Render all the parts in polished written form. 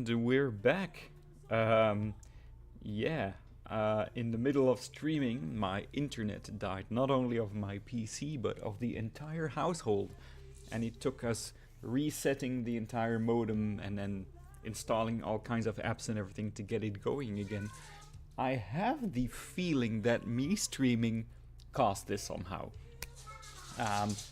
And we're back. Um, yeah, in the middle of streaming, my internet died, not only of my PC, but of the entire household. And it took us resetting the entire modem and then installing all kinds of apps and everything to get it going again. I have the feeling that me streaming caused this somehow.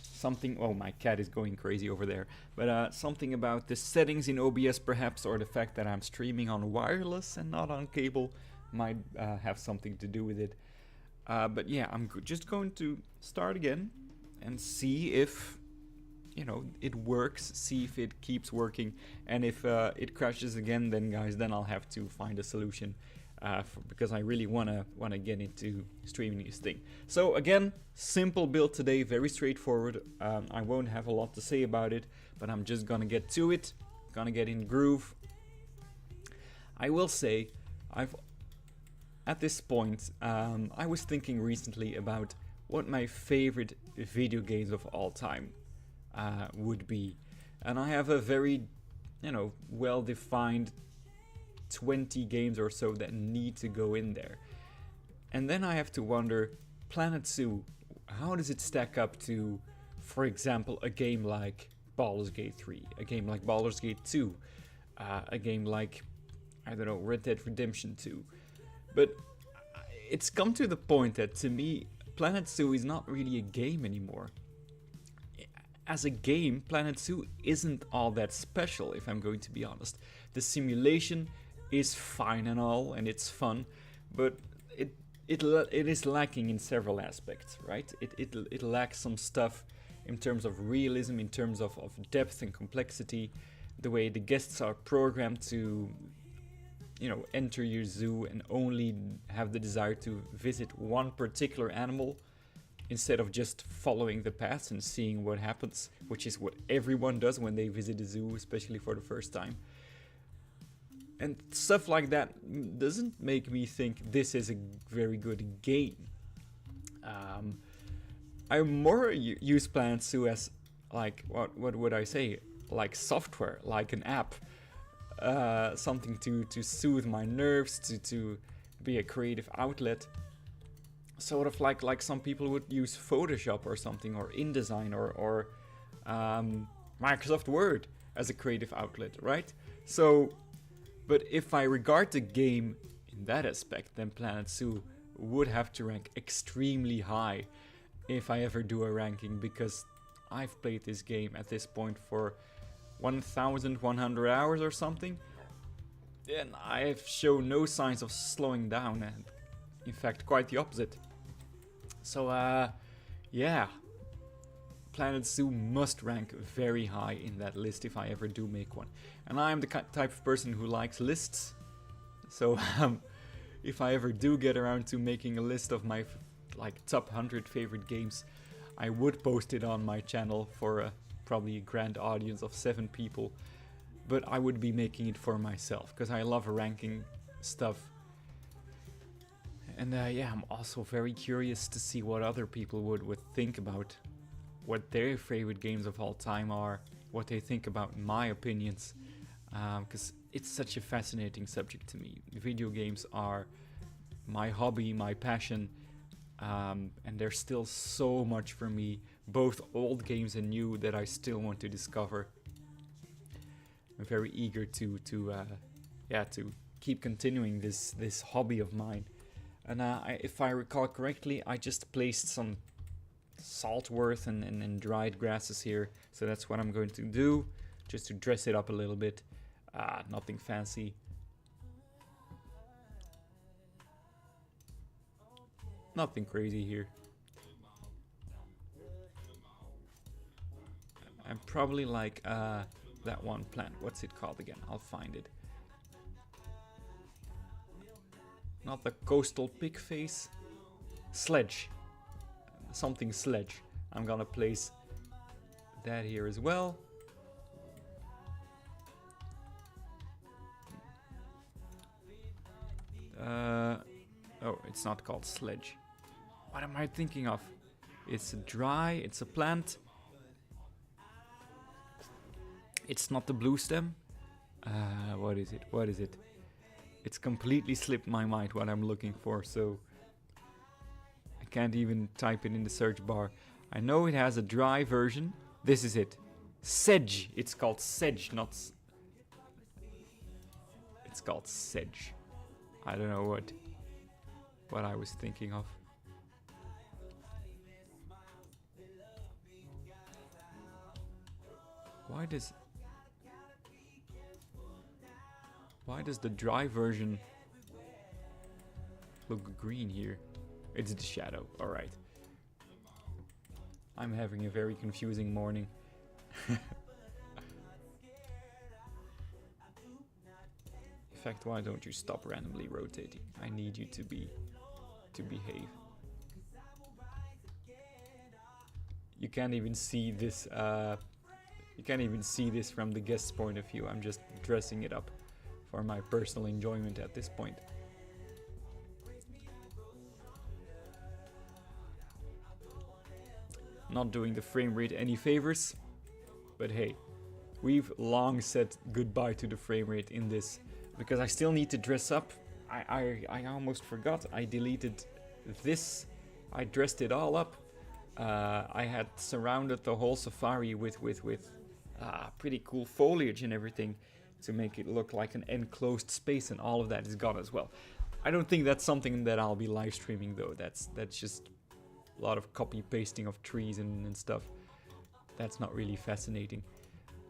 Something, oh, my cat is going crazy over there, but something about the settings in OBS perhaps, or the fact that I'm streaming on wireless and not on cable might have something to do with it. But yeah, I'm just going to start again and see if, you know, it works, see if it keeps working, and if it crashes again, then guys, then I'll have to find a solution. Because I really wanna get into streaming this thing. So again, simple build today, very straightforward. I won't have a lot to say about it, but I'm just gonna get to it, gonna get in groove. I will say, at this point, I was thinking recently about what my favorite video games of all time would be, and I have a very, well-defined 20 games or so that need to go in there. And then I have to wonder, Planet Zoo, how does it stack up to, for example, a game like Baldur's Gate 3, a game like Baldur's Gate 2, a game like, I don't know, Red Dead Redemption 2. But it's come to the point that, to me, Planet Zoo is not really a game anymore. As a game, Planet Zoo isn't all that special, if I'm going to be honest. The simulation is fine and all, and it's fun, but it is lacking in several aspects, right? It lacks some stuff in terms of realism, in terms of depth and complexity, the way the guests are programmed to, enter your zoo and only have the desire to visit one particular animal instead of just following the paths and seeing what happens, which is what everyone does when they visit a zoo, especially for the first time. And stuff like that doesn't make me think this is a very good game. I more use Planet Zoo as, like, what would I say? Like software, like an app. Something to soothe my nerves, to be a creative outlet. Sort of like some people would use Photoshop or something, or InDesign, or Microsoft Word as a creative outlet, right? So, but if I regard the game in that aspect, then Planet Zoo would have to rank extremely high if I ever do a ranking, because I've played this game at this point for 1,100 hours or something, and I've shown no signs of slowing down, and in fact quite the opposite. So yeah, Planet Zoo must rank very high in that list if I ever do make one. And I'm the type of person who likes lists, so if I ever do get around to making a list of my top 100 favorite games, I would post it on my channel for probably a grand audience of 7 people, but I would be making it for myself because I love ranking stuff. And yeah, I'm also very curious to see what other people would think about what their favorite games of all time are, what they think about my opinions, because it's such a fascinating subject to me. Video games are my hobby, my passion, and there's still so much for me, both old games and new, that I still want to discover. I'm very eager to keep continuing this hobby of mine. And if I recall correctly, I just placed some saltworth and dried grasses here, so that's what I'm going to do, just to dress it up a little bit. Nothing fancy. Nothing crazy here. I'm probably like that one plant. What's it called again? I'll find it. Not the coastal pig face. Sledge. Something sledge. I'm gonna place that here as well. Oh, it's not called sledge. What am I thinking of? It's dry, it's a plant. It's not the blue stem. What is it? What is it? It's completely slipped my mind what I'm looking for, so I can't even type it in the search bar. I know it has a dry version. This is it. Sedge. It's called sedge, not... It's called sedge. I don't know what I was thinking of. Why does the dry version look green here? It's the shadow. All right. I'm having a very confusing morning. In fact, why don't you stop randomly rotating? I need you to behave. You can't even see this. You can't even see this from the guest's point of view. I'm just dressing it up for my personal enjoyment at this point. Not doing the frame rate any favors, but hey, we've long said goodbye to the frame rate in this because I still need to dress up. I almost forgot. I deleted this. I dressed it all up. I had surrounded the whole safari with pretty cool foliage and everything to make it look like an enclosed space, and all of that is gone as well. I don't think that's something that I'll be live streaming though. That's just a lot of copy pasting of trees and stuff. That's not really fascinating.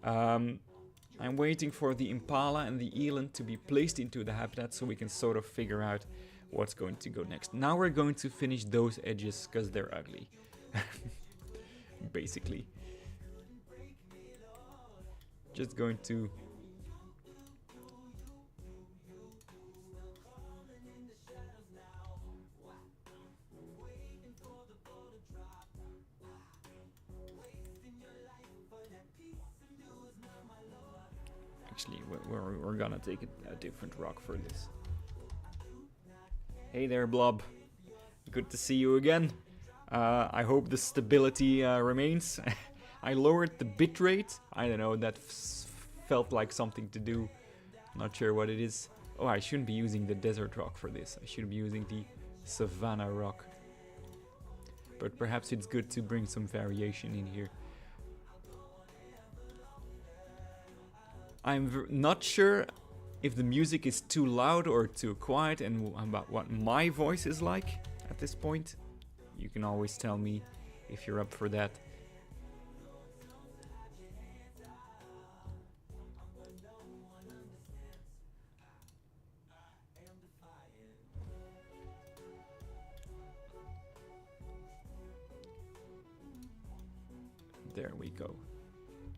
I'm waiting for the impala and the eland to be placed into the habitat so we can sort of figure out what's going to go next. Now we're going to finish those edges because they're ugly. Basically. Just going to... Actually, we're gonna take a different rock for this. Hey there, Blob. Good to see you again. I hope the stability remains. I lowered the bitrate. I don't know, that felt like something to do. Not sure what it is. Oh, I shouldn't be using the desert rock for this. I should be using the savanna rock. But perhaps it's good to bring some variation in here. I'm not sure if the music is too loud or too quiet and about what my voice is like at this point. You can always tell me if you're up for that. There we go.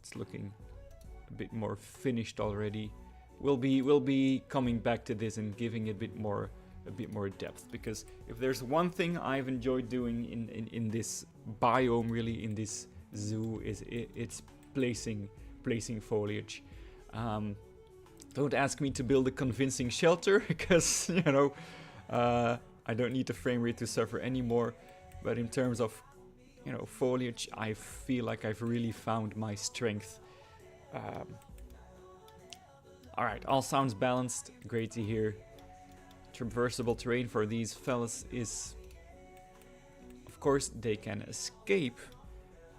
It's looking a bit more finished already. We'll be coming back to this and giving it a bit more depth, because if there's one thing I've enjoyed doing in this biome, really in this zoo, is it's placing foliage. Don't ask me to build a convincing shelter because you know I don't need the frame rate to suffer anymore. But in terms of foliage, I feel like I've really found my strength. Alright, all sounds balanced. Great to hear. Traversable terrain for these fellas is... Of course, they can escape.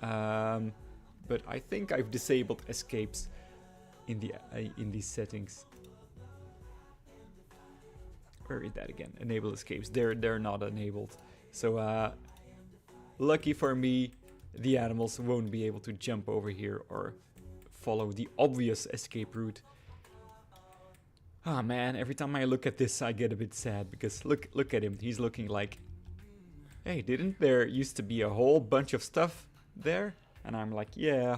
But I think I've disabled escapes in these settings. Where is that again? Enable escapes. They're not enabled. So, lucky for me, the animals won't be able to jump over here or follow the obvious escape route. Ah man, every time I look at this I get a bit sad because look at him. He's looking like, hey, didn't there used to be a whole bunch of stuff there? And I'm like, yeah,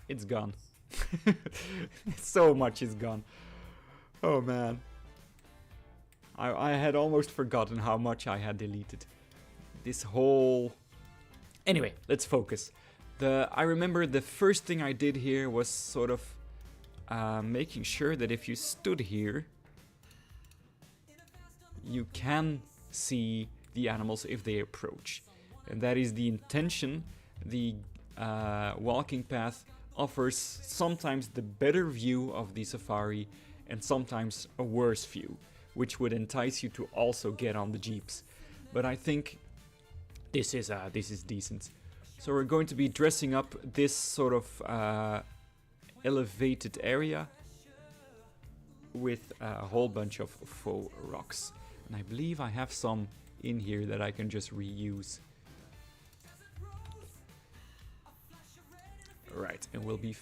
it's gone. So much is gone. Oh man. I had almost forgotten how much I had deleted. This whole... Anyway, let's focus. I remember the first thing I did here was sort of making sure that if you stood here, you can see the animals if they approach. And that is the intention. The walking path offers sometimes the better view of the safari and sometimes a worse view, which would entice you to also get on the jeeps. But I think this is decent. So we're going to be dressing up this sort of elevated area with a whole bunch of faux rocks. And I believe I have some in here that I can just reuse. Right, and we'll be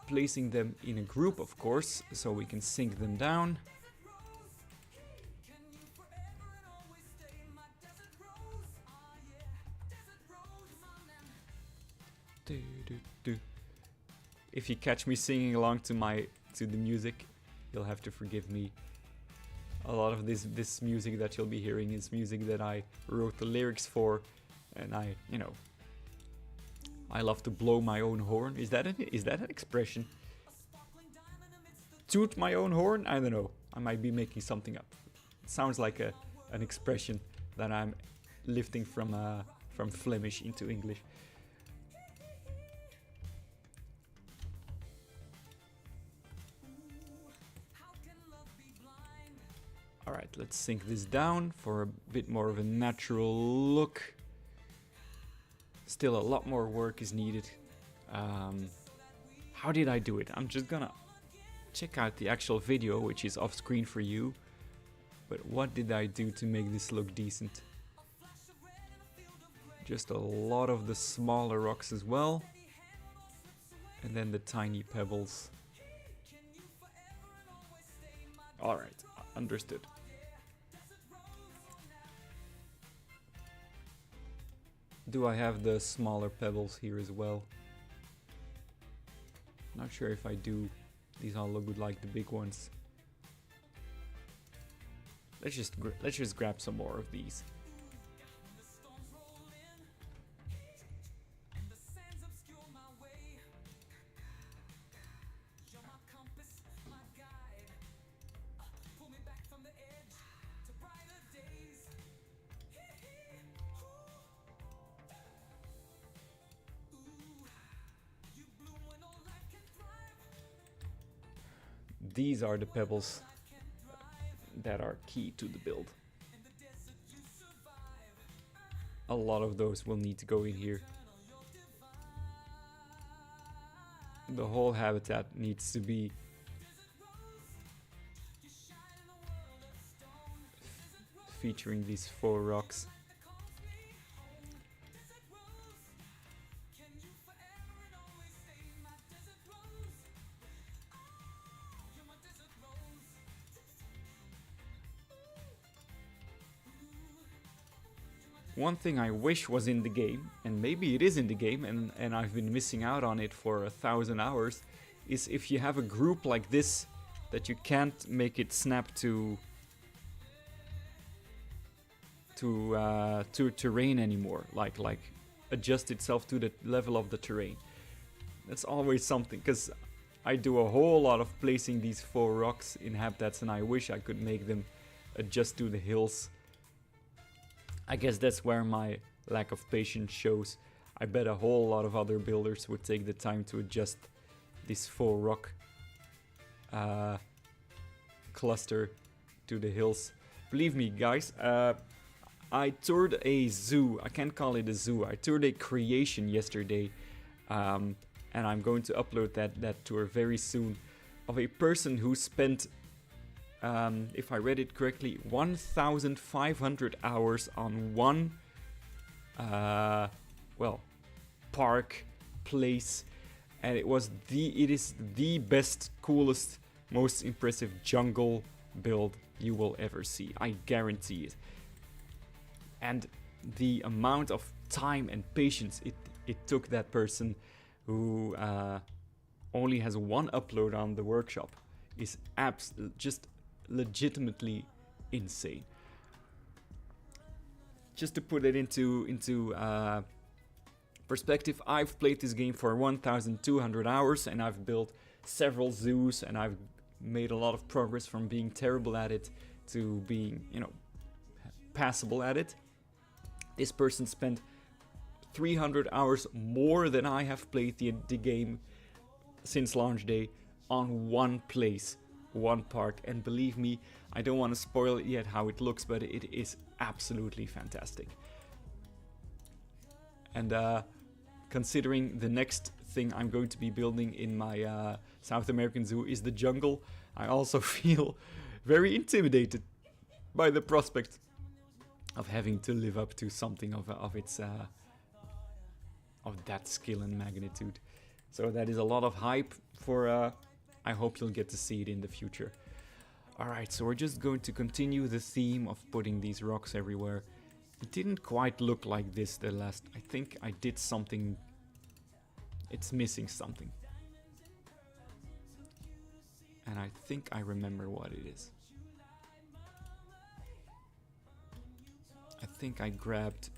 placing them in a group, of course, so we can sink them down. If you catch me singing along to the music, you'll have to forgive me. A lot of this music that you'll be hearing is music that I wrote the lyrics for, and I love to blow my own horn. Is that an expression? Toot my own horn? I don't know. I might be making something up. It sounds like an expression that I'm lifting from Flemish into English. Alright, let's sink this down for a bit more of a natural look. Still a lot more work is needed. How did I do it? I'm just gonna check out the actual video, which is off screen for you. But what did I do to make this look decent? Just a lot of the smaller rocks as well. And then the tiny pebbles. Alright, understood. Do I have the smaller pebbles here as well? Not sure if I do. These all look like the big ones. Let's just grab some more of these. These are the pebbles that are key to the build. A lot of those will need to go in here. The whole habitat needs to be featuring these faux rocks. One thing I wish was in the game, and maybe it is in the game, and I've been missing out on it for 1,000 hours, is if you have a group like this, that you can't make it snap to terrain anymore, like adjust itself to the level of the terrain. That's always something, because I do a whole lot of placing these faux rocks in habitats, and I wish I could make them adjust to the hills. I guess that's where my lack of patience shows. I bet a whole lot of other builders would take the time to adjust this faux rock cluster to the hills. Believe me, guys, I toured a zoo. I can't call it a zoo. I toured a creation yesterday, and I'm going to upload that tour very soon, of a person who spent, if I read it correctly, 1,500 hours on one, park, place, and it is the best, coolest, most impressive jungle build you will ever see. I guarantee it. And the amount of time and patience it took that person, who only has one upload on the workshop, is just legitimately insane. Just to put it into perspective, I've played this game for 1,200 hours, and I've built several zoos, and I've made a lot of progress from being terrible at it to being, passable at it. This person spent 300 hours more than I have played the game, since launch day on one place, one park. And believe me, I don't want to spoil it yet how it looks, but it is absolutely fantastic. And considering the next thing I'm going to be building in my South American zoo is the jungle, I also feel very intimidated by the prospect of having to live up to something of its of that skill and magnitude. So that is a lot of hype for. I hope you'll get to see it in the future. All right, so we're just going to continue the theme of putting these rocks everywhere. It didn't quite look like this the last. I think I did something. It's missing something. And I think I remember what it is. I think I grabbed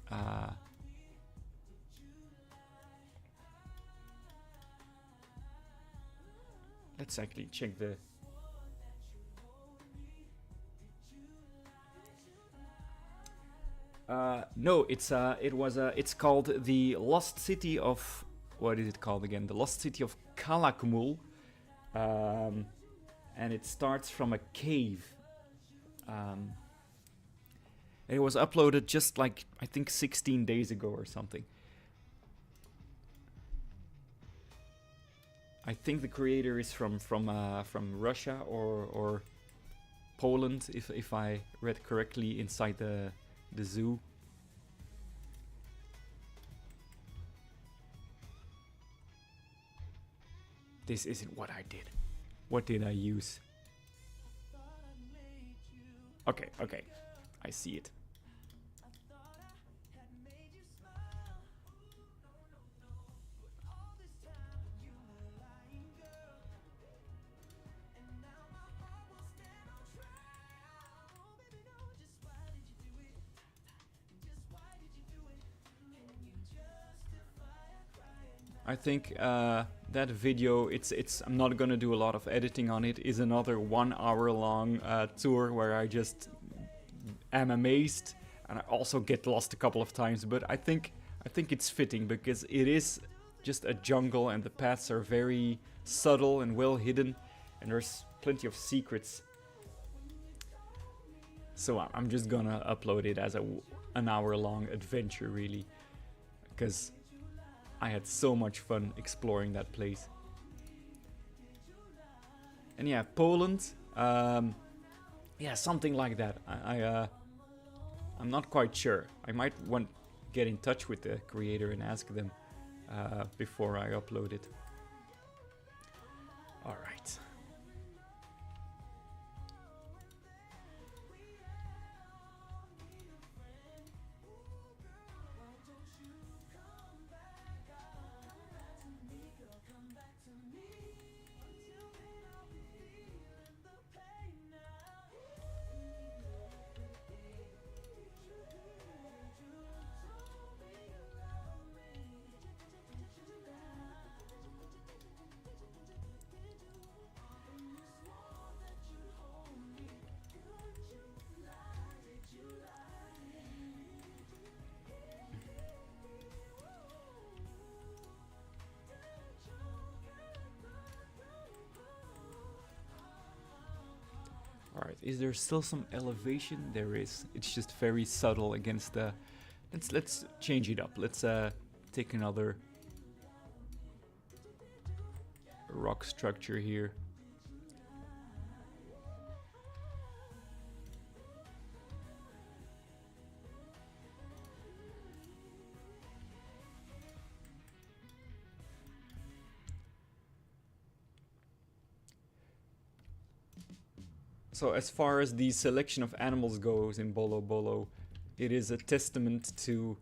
let's actually check the no, it's called the Lost City of, what is it called again? The Lost City of Calakmul. And it starts from a cave. It was uploaded just like, I think 16 days ago or something. I think the creator is from Russia or Poland, if I read correctly inside the zoo. This isn't what I did. What did I use? Okay, I see it. I think that video, I'm not gonna do a lot of editing on it, is another 1 hour long tour where I just am amazed and I also get lost a couple of times, but I think it's fitting because it is just a jungle and the paths are very subtle and well hidden and there's plenty of secrets. So I'm just gonna upload it as an hour long adventure really, because I had so much fun exploring that place. And yeah, Poland, yeah, something like that. I'm not quite sure. I might get in touch with the creator and ask them before I upload it. All right. Alright, is there still some elevation? There is. It's just very subtle against the... Let's change it up. Let's take another rock structure here. So as far as the selection of animals goes in Bollo, it is a testament to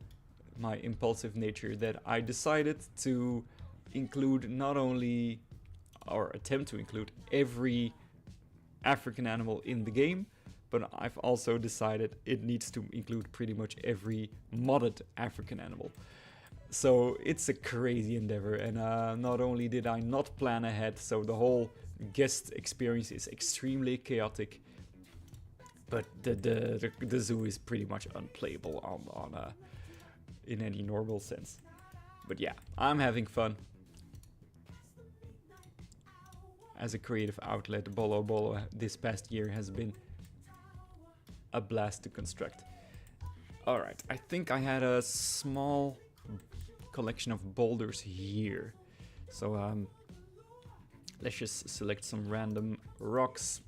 my impulsive nature that I decided to include not only, or attempt to include, every African animal in the game, but I've also decided it needs to include pretty much every modded African animal. So it's a crazy endeavor, and not only did I not plan ahead, so the whole guest experience is extremely chaotic, but the zoo is pretty much unplayable on in any normal sense. But yeah, I'm having fun. as a creative outlet. Bollo this past year has been a blast to construct. Alright, I think I had a small collection of boulders here. So let's just select some random rocks.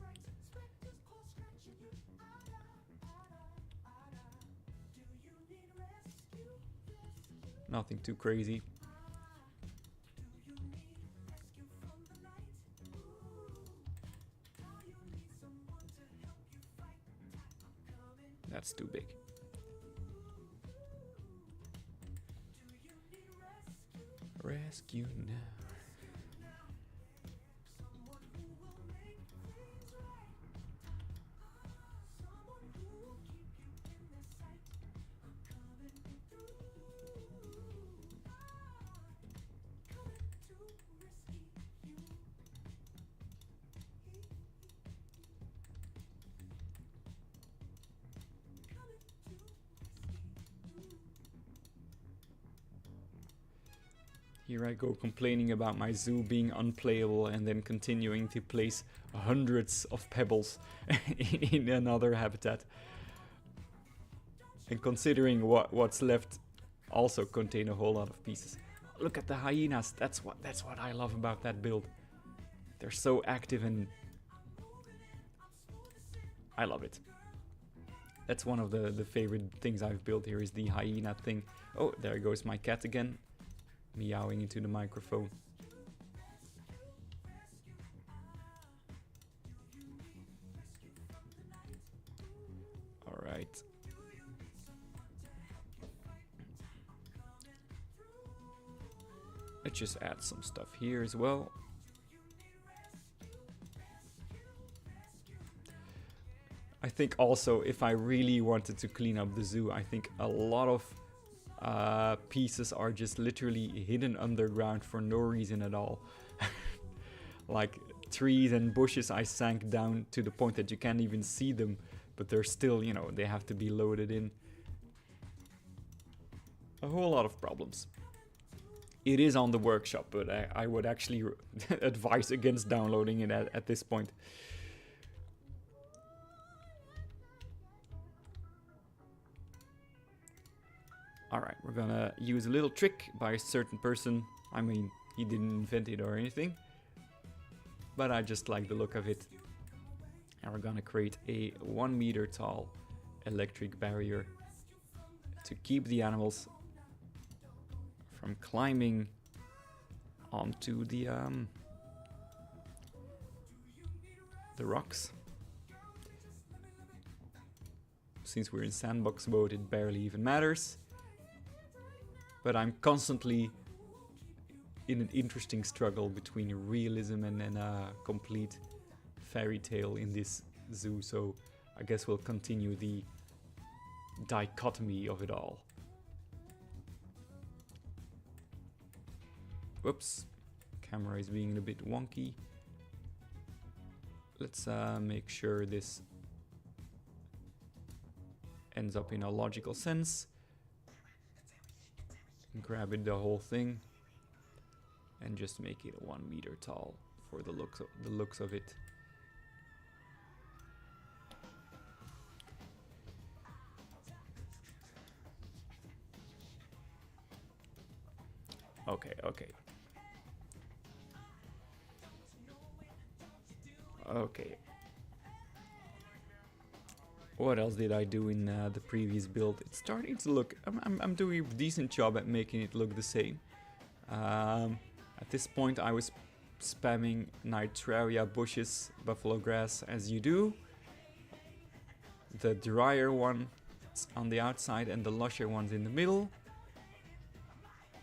Nothing too crazy. That's too big. Rescue now. Here I go complaining about my zoo being unplayable and then continuing to place hundreds of pebbles in another habitat. And considering what's left also contain a whole lot of pieces. Look at the hyenas, that's what I love about that build. They're so active and I love it. That's one of the favorite things I've built here is the hyena thing. Oh, there goes my cat again. Meowing into the microphone. All right. Let's just add some stuff here as well. I think also if I really wanted to clean up the zoo, I think a lot of pieces are just literally hidden underground for no reason at all. Like trees and bushes I sank down to the point that you can't even see them, but they're still, you know, they have to be loaded in. A whole lot of problems. It is on the workshop, but I would actually advise against downloading it at this point. Alright, we're gonna use a little trick by a certain person. I mean, he didn't invent it or anything, but I just like the look of it. And we're gonna create a 1 meter tall electric barrier to keep the animals from climbing onto the rocks. Since we're in sandbox mode, it barely even matters. But I'm constantly in an interesting struggle between realism and a complete fairy tale in this zoo, so I guess we'll continue the dichotomy of it all. Whoops, camera is being a bit wonky. Let's make sure this ends up in a logical sense. Grab it the whole thing and just make it 1 meter tall for the looks of it. Okay. What else did I do in the previous build? It's starting to look... I'm doing a decent job at making it look the same. At this point I was spamming Nitraria bushes, buffalo grass, as you do. The drier one on the outside and the lusher ones in the middle.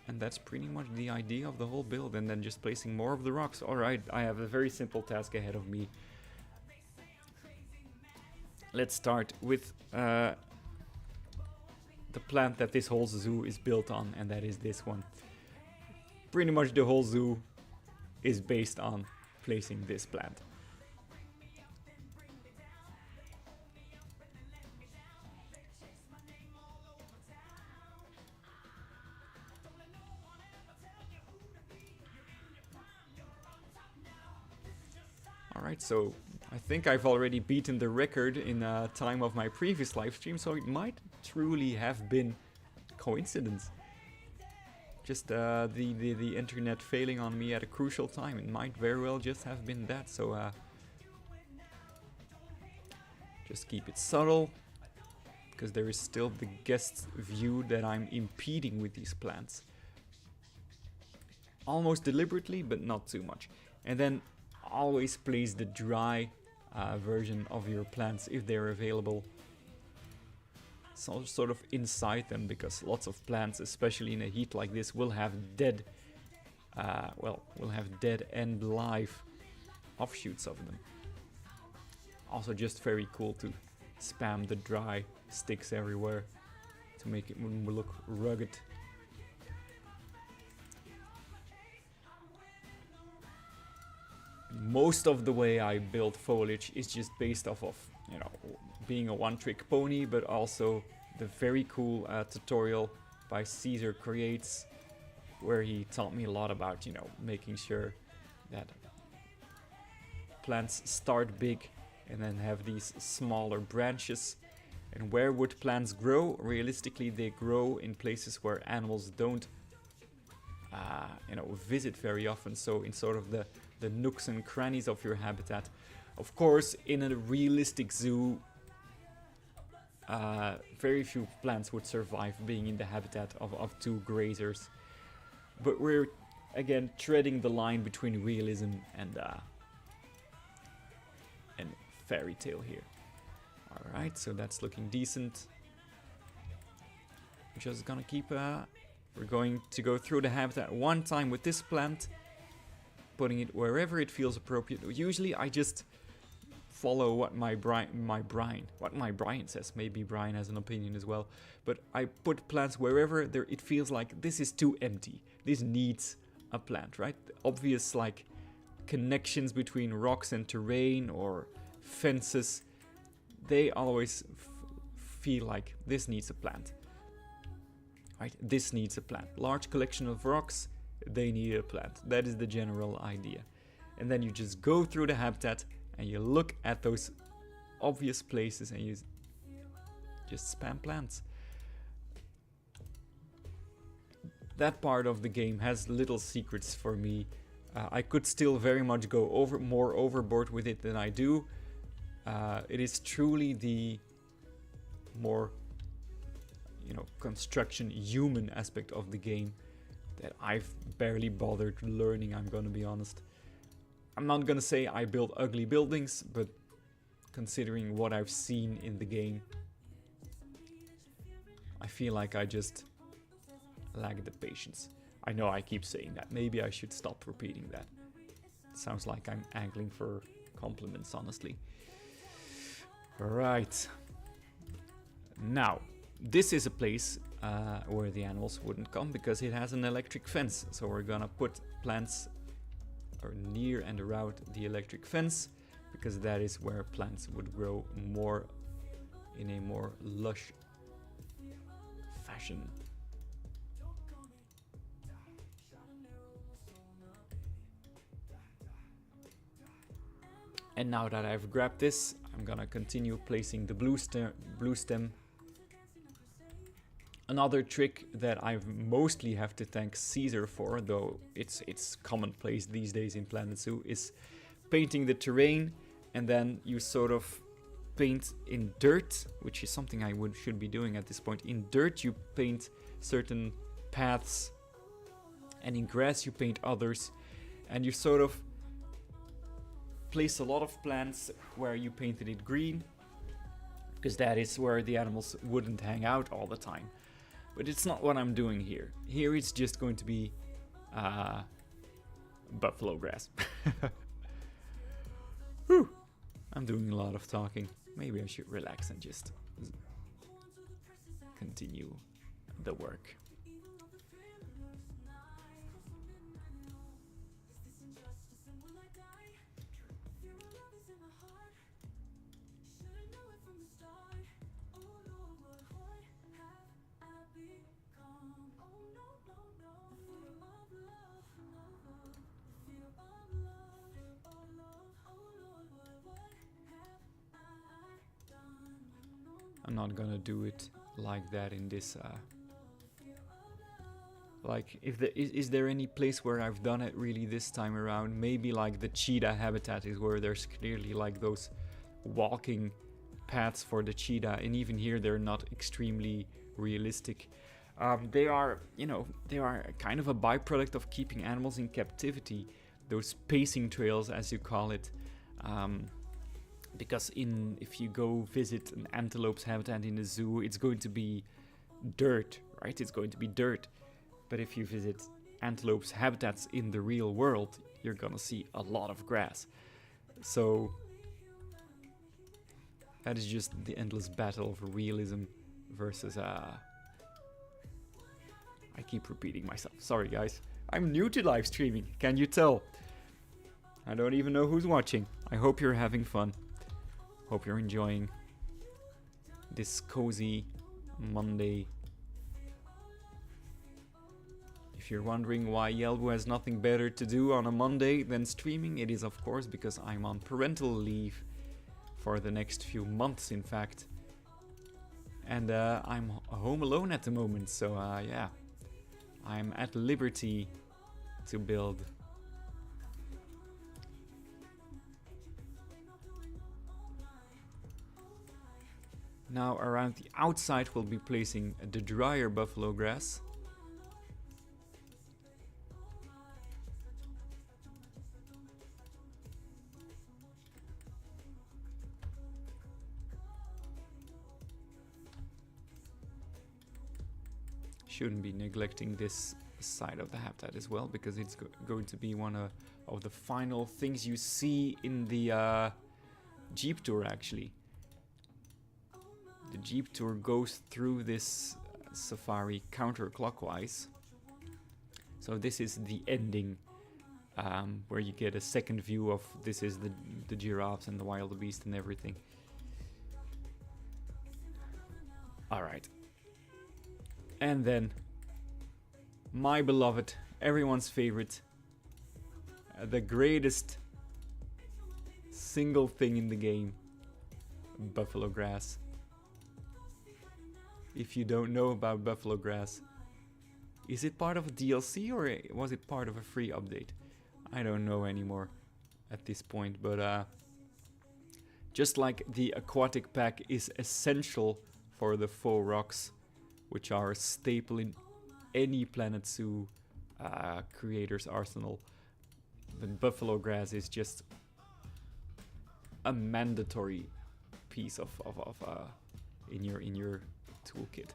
And that's pretty much the idea of the whole build, and then just placing more of the rocks. Alright, I have a very simple task ahead of me. Let's start with the plant that this whole zoo is built on, and that is this one. Pretty much the whole zoo is based on placing this plant. Alright, so I think I've already beaten the record in time of my previous live stream, so it might truly have been coincidence. Just the internet failing on me at a crucial time. It might very well just have been that, so just keep it subtle, because there is still the guest view that I'm impeding with these plants. Almost deliberately, but not too much. And then always place the dry version of your plants, if they're available, so sort of inside them, because lots of plants, especially in a heat like this, will have dead, will have dead and live offshoots of them. Also just very cool to spam the dry sticks everywhere to make it look rugged. Most of the way I build foliage is just based off of, you know, being a one-trick pony, but also the very cool tutorial by Caesar Creates, where he taught me a lot about, you know, making sure that plants start big and then have these smaller branches. And where would plants grow? Realistically, they grow in places where animals don't you know, visit very often, so in sort of the nooks and crannies of your habitat. Of course, in a realistic zoo, very few plants would survive being in the habitat of two grazers. But we're, again, treading the line between realism and fairy tale here. Alright, so that's looking decent. We're just gonna keep... we're going to go through the habitat one time with this plant, putting it wherever it feels appropriate. Usually I just follow what my Brian says. Maybe Brian has an opinion as well. But I put plants wherever it feels like this is too empty. This needs a plant, right? Obvious like connections between rocks and terrain or fences, they always feel like this needs a plant. Right? This needs a plant. Large collection of rocks, they need a plant. That is the general idea. And then you just go through the habitat and you look at those obvious places and you just spam plants. That part of the game has little secrets for me. I could still very much go more overboard with it than I do. It is truly the more, you know, construction human aspect of the game that I've barely bothered learning, I'm gonna be honest. I'm not gonna say I build ugly buildings, but considering what I've seen in the game, I feel like I just lack the patience. I know I keep saying that. Maybe I should stop repeating that. It sounds like I'm angling for compliments, honestly. Right. Now, this is a place where the animals wouldn't come because it has an electric fence. So we're gonna put plants near and around the electric fence, because that is where plants would grow more in a more lush fashion. And now that I've grabbed this, I'm gonna continue placing the blue stem. Another trick that I mostly have to thank Caesar for, though it's commonplace these days in Planet Zoo, is painting the terrain, and then you sort of paint in dirt, which is something I should be doing at this point. In dirt you paint certain paths, and in grass you paint others, and you sort of place a lot of plants where you painted it green, because that is where the animals wouldn't hang out all the time. But it's not what I'm doing here. Here it's just going to be buffalo grass. Whew. I'm doing a lot of talking. Maybe I should relax and just continue the work. I'm not gonna do it like that in this. Like, if is there any place where I've done it really this time around? Maybe like the cheetah habitat is where there's clearly like those walking paths for the cheetah, and even here they're not extremely realistic. They are, you know, they are kind of a byproduct of keeping animals in captivity. Those pacing trails, as you call it, because if you go visit an antelope's habitat in the zoo, it's going to be dirt, right? It's going to be dirt. But if you visit antelope's habitats in the real world, you're gonna see a lot of grass. So that is just the endless battle of realism versus I keep repeating myself. Sorry guys. I'm new to live streaming, can you tell? I don't even know who's watching. I hope you're having fun. Hope you're enjoying this cozy Monday. If you're wondering why Yelbu has nothing better to do on a Monday than streaming, it is of course because I'm on parental leave for the next few months, in fact. And I'm home alone at the moment, so yeah. I'm at liberty to build. Now around the outside we'll be placing the drier buffalo grass. Shouldn't be neglecting this side of the habitat as well, because it's going to be one of the final things you see in the Jeep tour, actually. The Jeep tour goes through this safari counterclockwise. So this is the ending, where you get a second view of this is the giraffes and the wildebeest and everything. Alright. And then, my beloved, everyone's favorite, the greatest single thing in the game, buffalo grass. If you don't know about buffalo grass, is it part of a DLC or was it part of a free update? I don't know anymore at this point, but just like the aquatic pack is essential for the faux rocks, which are a staple in any Planet Zoo creator's arsenal, the buffalo grass is just a mandatory piece of in your toolkit.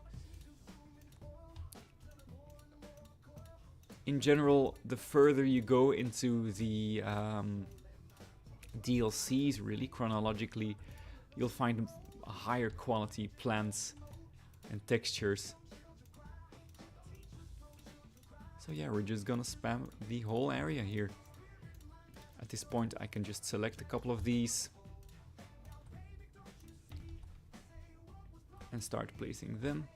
In general, the further you go into the DLCs, really chronologically, you'll find higher quality plants and textures. So yeah, we're just gonna spam the whole area here. At this point I can just select a couple of these and start placing them.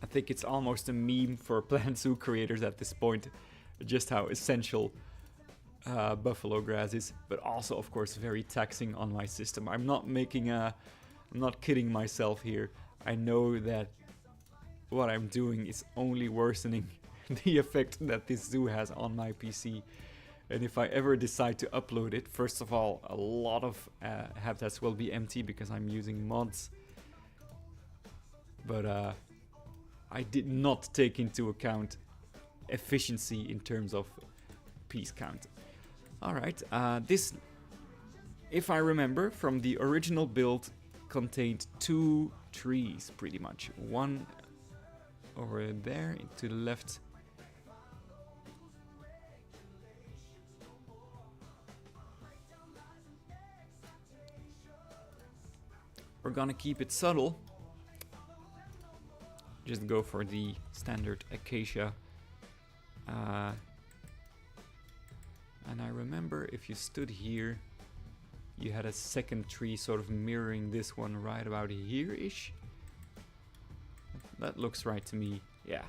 I think it's almost a meme for Planet Zoo creators at this point, just how essential buffalo grass is, but also of course very taxing on my system. I'm not kidding myself here. I know that what I'm doing is only worsening the effect that this zoo has on my PC. And if I ever decide to upload it, first of all, a lot of habitats will be empty because I'm using mods. But I did not take into account efficiency in terms of piece count. Alright, this, if I remember from the original build, contained 2 trees pretty much. One over there to the left. We're gonna keep it subtle. Just go for the standard acacia. And I remember if you stood here, you had a second tree sort of mirroring this one right about here-ish. That looks right to me, yeah.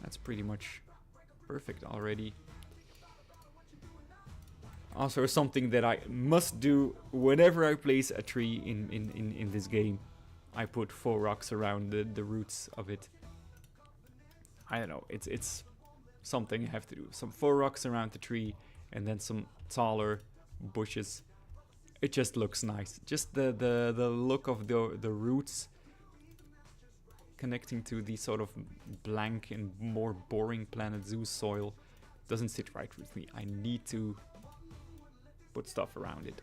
That's pretty much perfect already. Also something that I must do whenever I place a tree in this game. I put 4 rocks around the roots of it. I don't know, it's something I have to do. Some 4 rocks around the tree and then some taller bushes. It just looks nice. Just the look of the roots connecting to the sort of blank and more boring Planet Zoo soil doesn't sit right with me. I need to put stuff around it.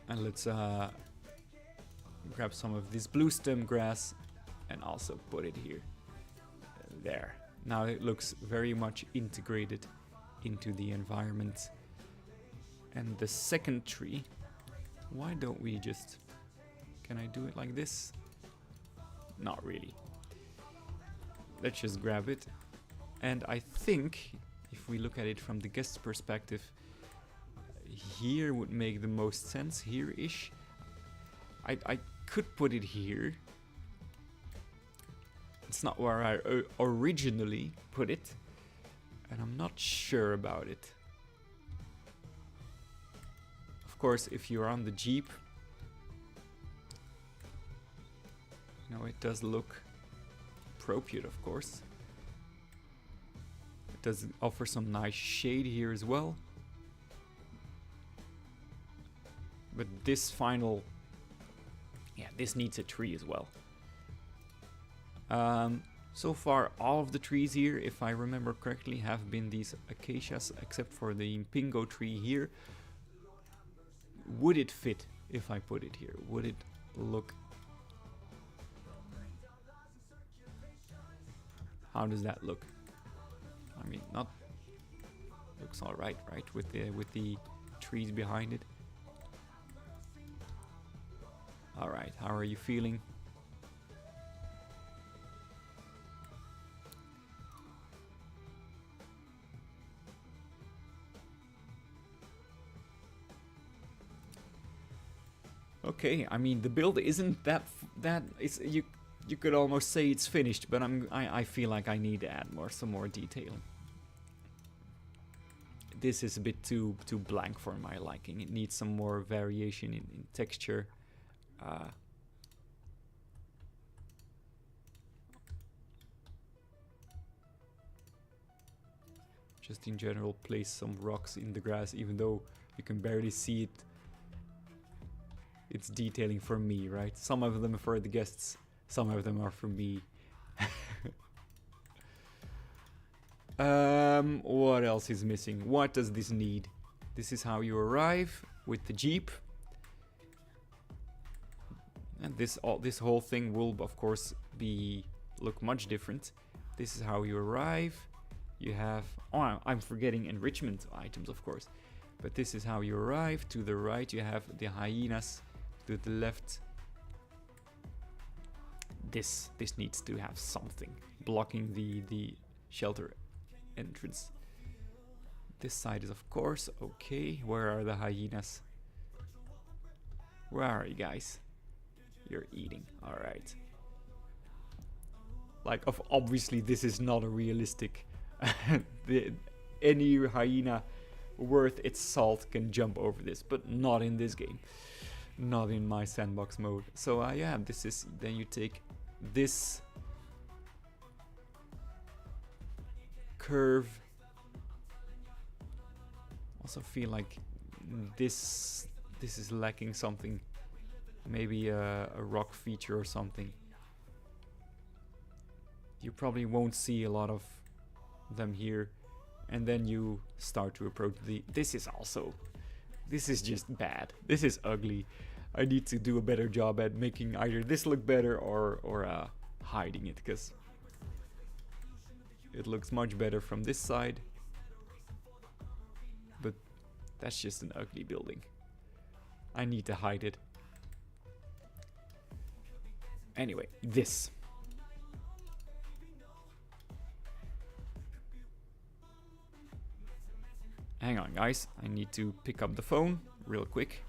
And let's grab some of this blue stem grass and also put it here. There. Now it looks very much integrated into the environment. And the second tree, why don't we just... Can I do it like this? Not really. Let's just grab it. And I think, if we look at it from the guest's perspective, here would make the most sense, here-ish. I could put it here. It's not where I originally put it, and I'm not sure about it. Of course, if you're on the Jeep, no, it does look appropriate, of course. It does offer some nice shade here as well. But this final... Yeah, this needs a tree as well. So far, all of the trees here, if I remember correctly, have been these acacias, except for the impingo tree here. Would it fit if I put it here? Would it look... How does that look? I mean, not... Looks alright, right? With the trees behind it. Alright, how are you feeling? Okay, I mean the build isn't that it's you could almost say it's finished, but I feel like I need to add some more detailing. This is a bit too blank for my liking. It needs some more variation in texture. Just in general, place some rocks in the grass, even though you can barely see it. It's detailing for me, right? Some of them are for the guests, some of them are for me. What else is missing? What does this need? This is how you arrive with the Jeep. And this whole thing will, of course, look much different. This is how you arrive. You have... Oh, I'm forgetting enrichment items, of course. But this is how you arrive. To the right, you have the hyenas. To the left, this needs to have something blocking the shelter entrance. This side is, of course, okay. Where are the hyenas? Where are you guys? You're eating. All right. Like, obviously, this is not a realistic. Any hyena worth its salt can jump over this, but not in this game. Not in my sandbox mode. So yeah, this is... Then you take this curve. Also feel like this is lacking something. Maybe a rock feature or something. You probably won't see a lot of them here. And then you start to approach the... This is just bad. This is ugly. I need to do a better job at making either this look better or hiding it, because it looks much better from this side. But that's just an ugly building. I need to hide it. Anyway, this. Hang on, guys. I need to pick up the phone real quick.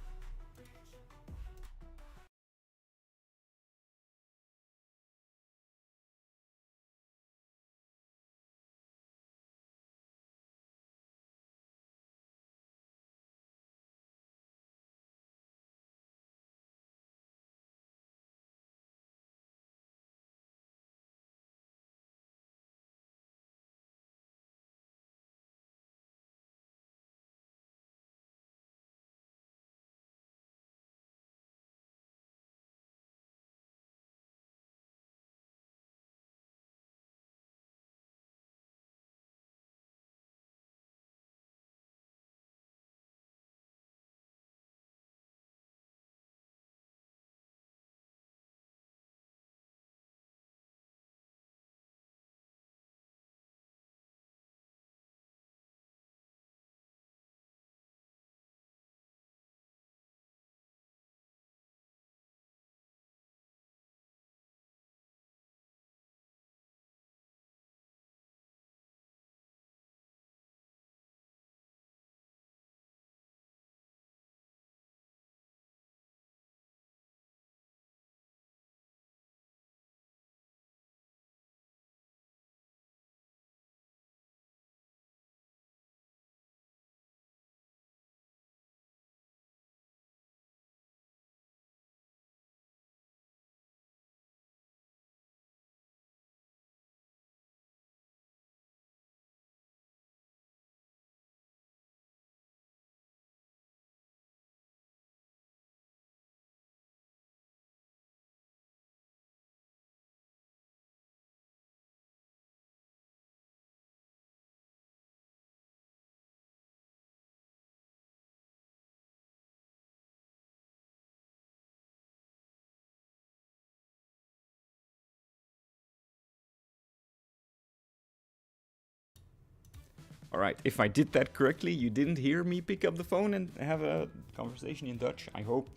Alright, if I did that correctly, you didn't hear me pick up the phone and have a conversation in Dutch. I hope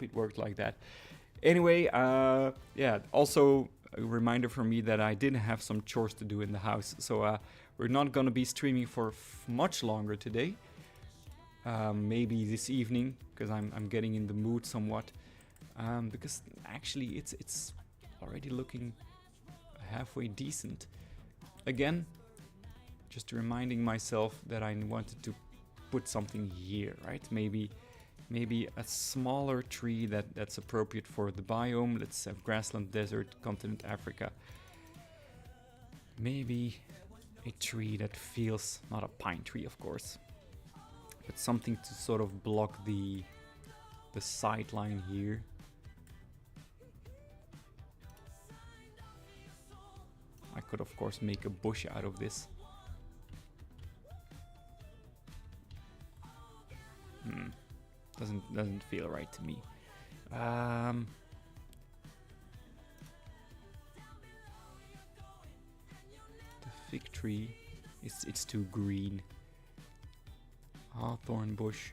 it worked like that. Anyway, yeah, also a reminder for me that I did have some chores to do in the house. So we're not gonna be streaming for much longer today. Maybe this evening, because I'm getting in the mood somewhat. Because actually it's already looking halfway decent. Again, just reminding myself that I wanted to put something here, right? Maybe a smaller tree that's appropriate for the biome. Let's have grassland, desert, continent Africa. Maybe a tree that feels, not a pine tree of course, but something to sort of block the sideline here. I could of course make a bush out of this. Doesn't feel right to me. The fig tree, it's too green. Hawthorn bush,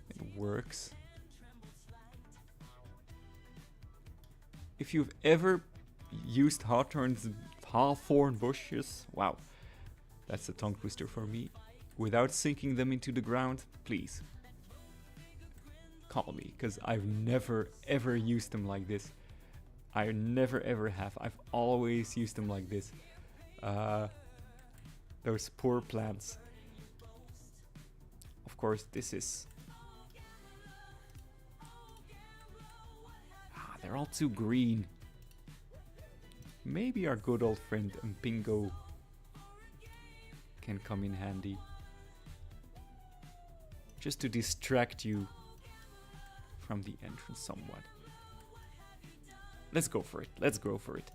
it works. If you've ever used hawthorn bushes, wow, that's a tongue twister for me, without sinking them into the ground, please call me, because I've never ever used them like this. I never ever have. I've always used them like this. Those poor plants. Of course, this is... they're all too green. Maybe our good old friend Mpingo can come in handy. Just to distract you from the entrance somewhat. Let's go for it. Let's go for it.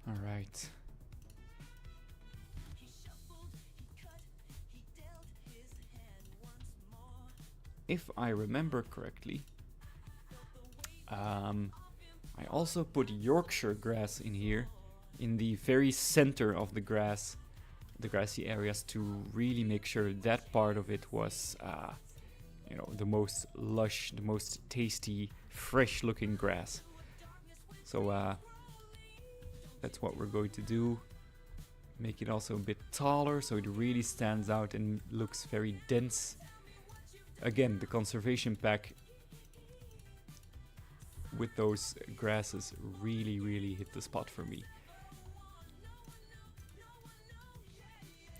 All right. If I remember correctly, I also put Yorkshire grass in here, in the very center of the grassy areas, to really make sure that part of it was, the most lush, the most tasty, fresh-looking grass. So that's what we're going to do. Make it also a bit taller, so it really stands out and looks very dense. Again, the conservation pack with those grasses really hit the spot for me.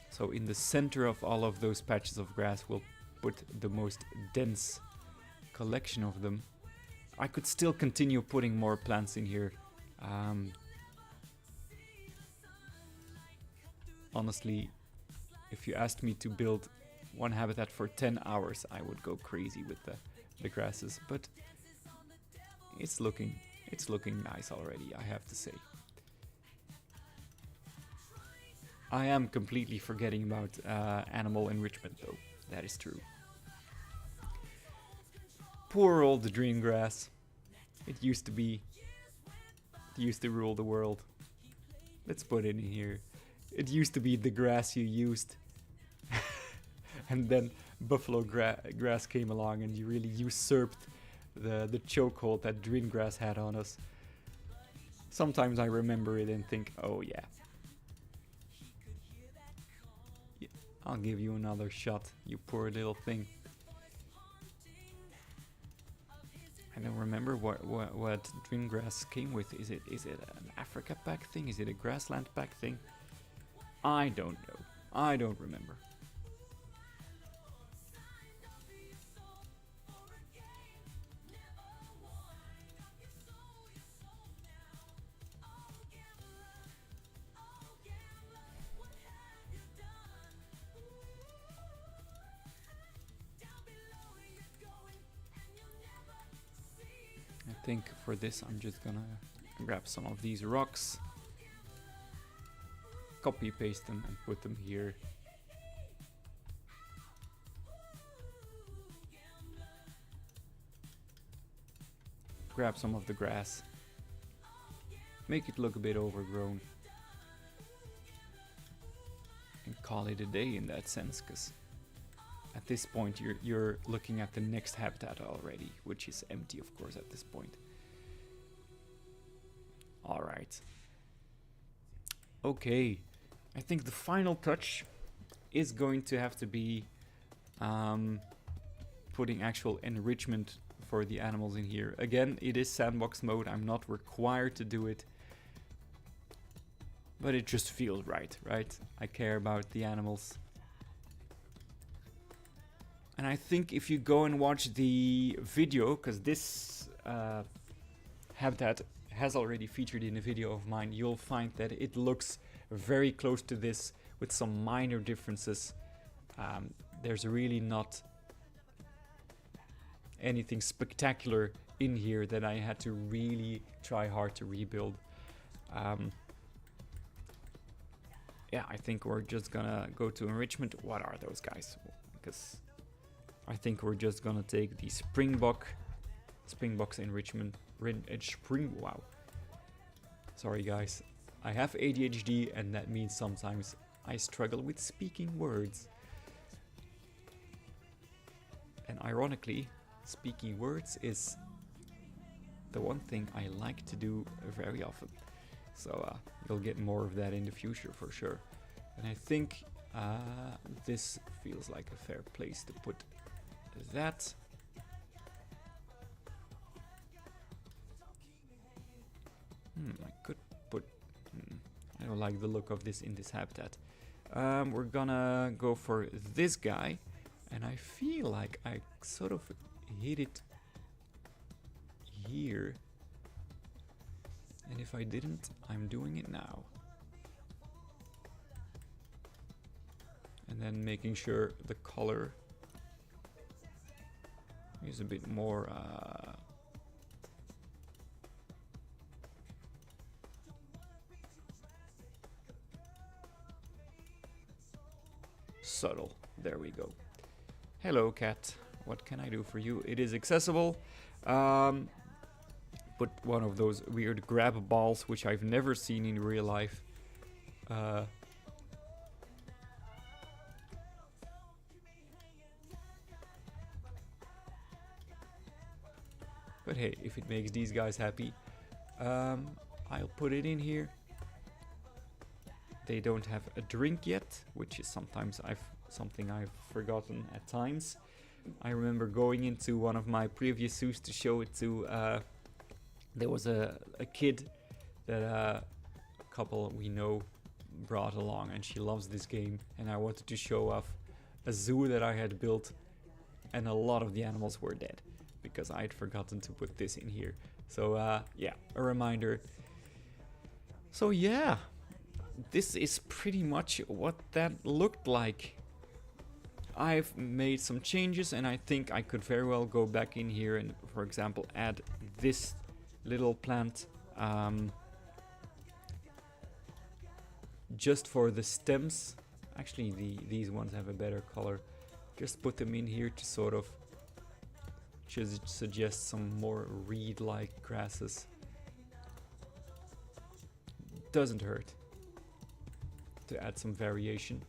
So in the center of all of those patches of grass, we'll put the most dense collection of them. I could still continue putting more plants in here. Honestly, if you asked me to build one habitat for 10 hours, I would go crazy with the grasses, but it's looking nice already, I have to say. I am completely forgetting about animal enrichment though, that is true. Poor old dream grass. It used to rule the world. Let's put it in here. It used to be the grass you used. And then buffalo grass came along and you really usurped the chokehold that dream grass had on us. Sometimes I remember it and think, oh yeah. I'll give you another shot, you poor little thing. I don't remember what dream grass came with. Is it an Africa pack thing? Is it a grassland pack thing? I don't know. I don't remember. I think for this I'm just gonna grab some of these rocks, copy paste them and put them here. Grab some of the grass, make it look a bit overgrown, and call it a day in that sense, because at this point you're looking at the next habitat already, which is empty of course at this point. Alright. Okay, I think the final touch is going to have to be putting actual enrichment for the animals in here. Again, it is sandbox mode, I'm not required to do it, but it just feels right? I care about the animals. And I think if you go and watch the video, because this habitat has already featured in a video of mine, you'll find that it looks very close to this with some minor differences. There's really not anything spectacular in here that I had to really try hard to rebuild. Yeah, I think we're just gonna go to enrichment. What are those guys? Because I think we're just gonna take the Springboks enrichment. Wow. Sorry guys, I have ADHD and that means sometimes I struggle with speaking words. And ironically, speaking words is the one thing I like to do very often. So you'll get more of that in the future for sure. And I think this feels like a fair place to put that. I could put... I don't like the look of this in this habitat. We're gonna go for this guy. And I feel like I sort of hit it here. And if I didn't, I'm doing it now. And then making sure the color is a bit more subtle. There we go. Hello cat, what can I do for you? It is accessible. put one of those weird grab balls, which I've never seen in real life. But hey, if it makes these guys happy, I'll put it in here. They don't have a drink yet, which is sometimes something I've forgotten at times. I remember going into one of my previous zoos to show it to. There was a kid that a couple we know brought along, and she loves this game. And I wanted to show off a zoo that I had built, and a lot of the animals were dead because I'd forgotten to put this in here. So yeah, a reminder. So yeah, this is pretty much what that looked like. I've made some changes, and I think I could very well go back in here and, for example, add this little plant just for the stems. Actually, these ones have a better color. Just put them in here to sort of just suggest some more reed-like grasses. Doesn't hurt to add some variation.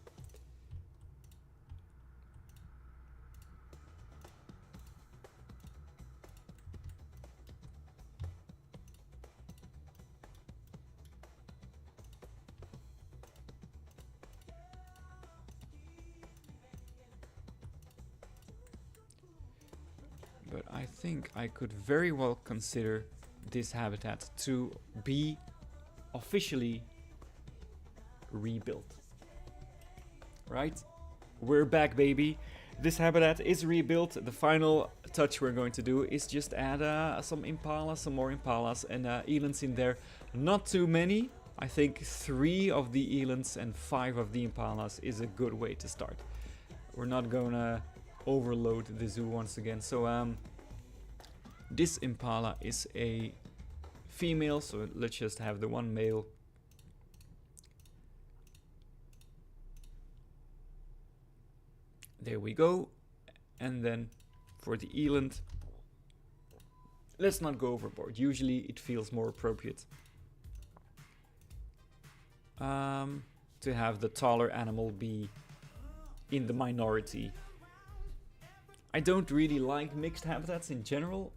But I think I could very well consider this habitat to be officially rebuilt. Right? We're back, baby. This habitat is rebuilt. The final touch we're going to do is just add some impalas, some more impalas, and elands in there. Not too many. I think 3 of the elands and 5 of the impalas is a good way to start. We're not gonna overload the zoo once again. So this impala is a female, so let's just have the one male. There we go. And then for the eland, let's not go overboard. Usually it feels more appropriate to have the taller animal be in the minority. I don't really like mixed habitats in general.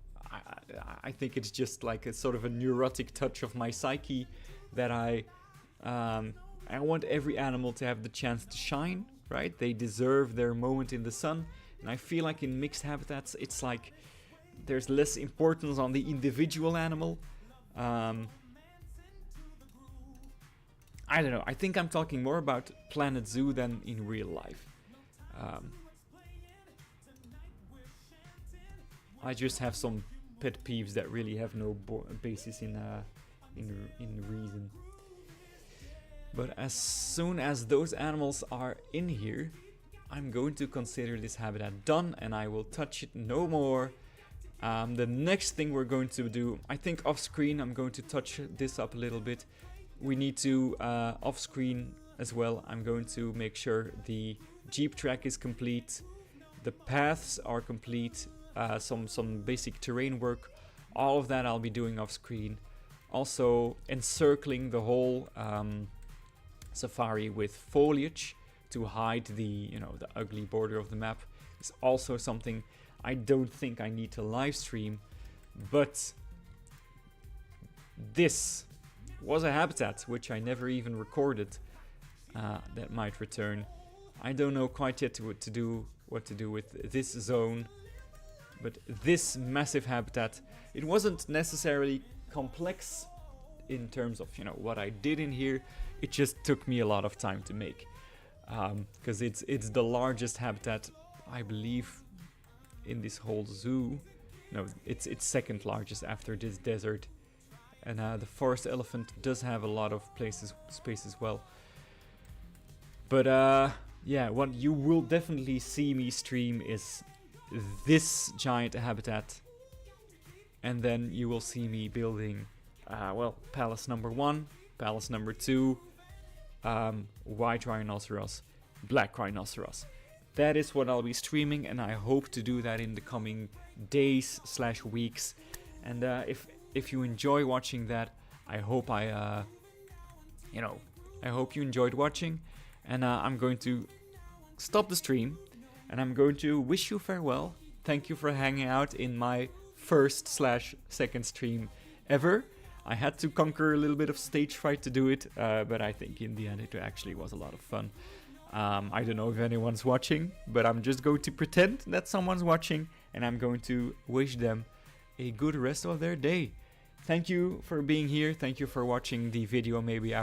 I think it's just like a sort of a neurotic touch of my psyche that I want every animal to have the chance to shine, right? They deserve their moment in the sun. And I feel like in mixed habitats, it's like there's less importance on the individual animal. I don't know. I think I'm talking more about Planet Zoo than in real life. I just have some pet peeves that really have no basis in reason. But as soon as those animals are in here, I'm going to consider this habitat done, and I will touch it no more. The next thing we're going to do, I think off screen, I'm going to touch this up a little bit. We need to, off screen as well, I'm going to make sure the Jeep track is complete, the paths are complete, some basic terrain work. All of that I'll be doing off screen. Also encircling the whole safari with foliage to hide the ugly border of the map is also something I don't think I need to live stream. But this was a habitat which I never even recorded that might return. I don't know quite yet what to do with this zone, but this massive habitat, it wasn't necessarily complex in terms of what I did in here. It just took me a lot of time to make, because it's the largest habitat, I believe, in this whole zoo. No, it's second largest after this desert. And the forest elephant does have a lot of space as well. But yeah, what you will definitely see me stream is this giant habitat. And then you will see me building, palace number 1, palace number 2, white rhinoceros, black rhinoceros. That is what I'll be streaming, and I hope to do that in the coming days/weeks. And if if you enjoy watching that, I hope I hope you enjoyed watching, and I'm going to stop the stream, and I'm going to wish you farewell. Thank you for hanging out in my first/second stream ever. I had to conquer a little bit of stage fright to do it, but I think in the end it actually was a lot of fun. I don't know if anyone's watching, but I'm just going to pretend that someone's watching, and I'm going to wish them a good rest of their day. Thank you for being here. Thank you for watching the video maybe after